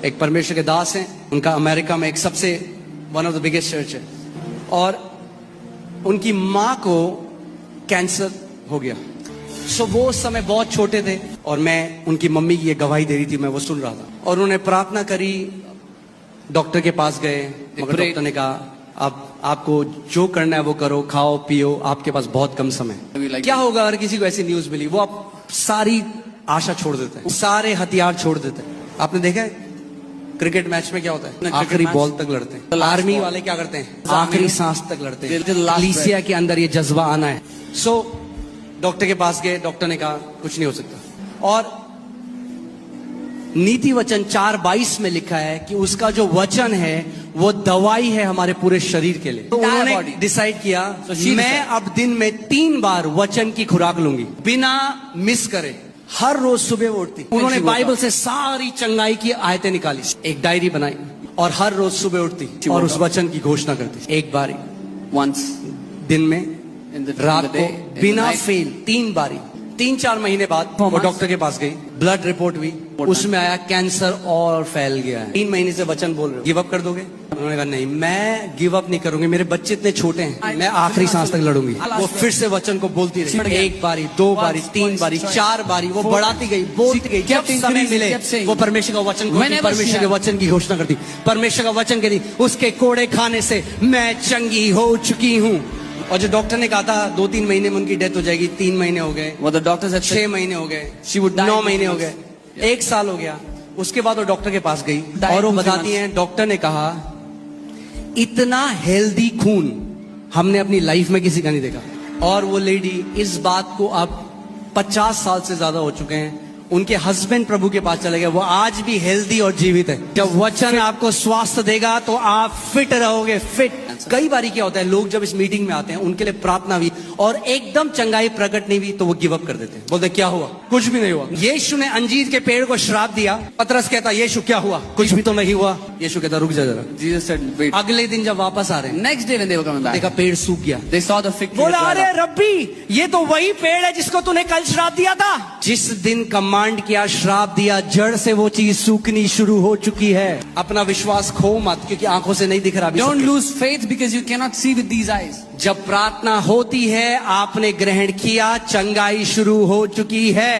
एक परमेश्वर के दास हैं, उनका अमेरिका में एक सबसे one of the biggest church है, और उनकी माँ को कैंसर हो गया। सो वो उस समय बहुत छोटे थे और मैं उनकी मम्मी की ये गवाही दे रही थी, मैं वो सुन रहा था। और उन्होंने प्रार्थना करी, डॉक्टर के पास गए, मगर डॉक्टर ने कहा आपको जो करना है वो करो, खाओ पियो, आपके पास बहुत कम समय। क्या होगा अगर किसी को ऐसी न्यूज मिली? वो आप सारी आशा छोड़ देते हैं, सारे हथियार छोड़ देते हैं। आपने देखा है क्रिकेट मैच में क्या होता है? आखिरी बॉल तक लड़ते हैं। आर्मी वाले क्या करते हैं? आखिरी सांस तक लड़ते हैं। कलीसिया के अंदर ये जज्बा आना है। सो डॉक्टर के पास गए, डॉक्टर ने कहा कुछ नहीं हो सकता। और नीति वचन 4:22 में लिखा है कि उसका जो वचन है वो दवाई है हमारे पूरे शरीर के लिए। तो उन्होंने डिसाइड किया मैं अब दिन में 3 बार वचन की खुराक लूंगी, बिना मिस करे। हर रोज सुबह वो उठती, उन्होंने बाइबल से सारी चंगाई की आयतें निकाली, एक डायरी बनाई और हर रोज सुबह उठती और उस वचन की घोषणा करती। एक बारी वंस दिन में, रात को, बिना फेल 3 बारी। 3-4 महीने बाद वो डॉक्टर के पास गई, ब्लड रिपोर्ट हुई, उसमें आया कैंसर और फैल गया है। 3 महीने से वचन बोल रहे हो, गिव अप कर दोगे? उन्होंने कहा नहीं, मैं गिव अप नहीं करूंगी, मेरे बच्चे इतने छोटे हैं, मैं आखिरी सांस तक लड़ूंगी। वो फिर से वचन को बोलती रही, 1 बारी, 2 बारी, 3 बारी, 4 बारी, वो बढ़ाती गई, बोलती गई। जब समय मिले वो परमेश्वर का वचन, परमेश्वर के वचन की घोषणा करती, परमेश्वर का वचन कहती, उसके कोड़े खाने से मैं चंगी हो चुकी हूँ। और जो डॉक्टर ने कहा था 2-3 महीने में उनकी डेथ हो जाएगी, 3 महीने हो गए, वो डॉक्टर 6 महीने हो गए, 9 महीने हो गए, 1 साल हो गया। उसके बाद वो डॉक्टर के पास गई और वो बताती हैं, डॉक्टर ने कहा इतना हेल्दी खून हमने अपनी लाइफ में किसी का नहीं देखा। और वो लेडी इस बात को अब 50 साल से ज्यादा हो चुके हैं, उनके हस्बैंड प्रभु के पास चले गए, वो आज भी हेल्दी और जीवित है। जब वचन आपको स्वास्थ्य देगा तो आप फिट रहोगे, फिट। कई बारी क्या होता है, लोग जब इस मीटिंग में आते हैं, उनके लिए प्रार्थना हुई और एकदम चंगाई प्रकट नहीं हुई तो वो गिव अप कर देते हैं, बोलते क्या हुआ? कुछ भी नहीं हुआ। यीशु ने अंजीर के पेड़ को श्राप दिया, पतरस कहता यीशु क्या हुआ? कुछ भी तो नहीं हुआ। यीशु कहता रुक जा जरा। Jesus said wait. अगले दिन जब वापस आ रहे हैं, next day when they were coming back, देखा पेड़ सूख गया। They saw the fig tree. बोला अरे रब्बी, ये तो वही पेड़ है जिसको तूने कल श्राप दिया था। जिस दिन कमांड किया, श्राप दिया, जड़ से वो चीज सूखनी शुरू हो चुकी है। अपना विश्वास खो मत, क्योंकि आंखों से नहीं दिख रहा। Don't lose faith because you cannot see with these eyes. जब प्रार्थना होती है, आपने ग्रहण किया, चंगाई शुरू हो चुकी है।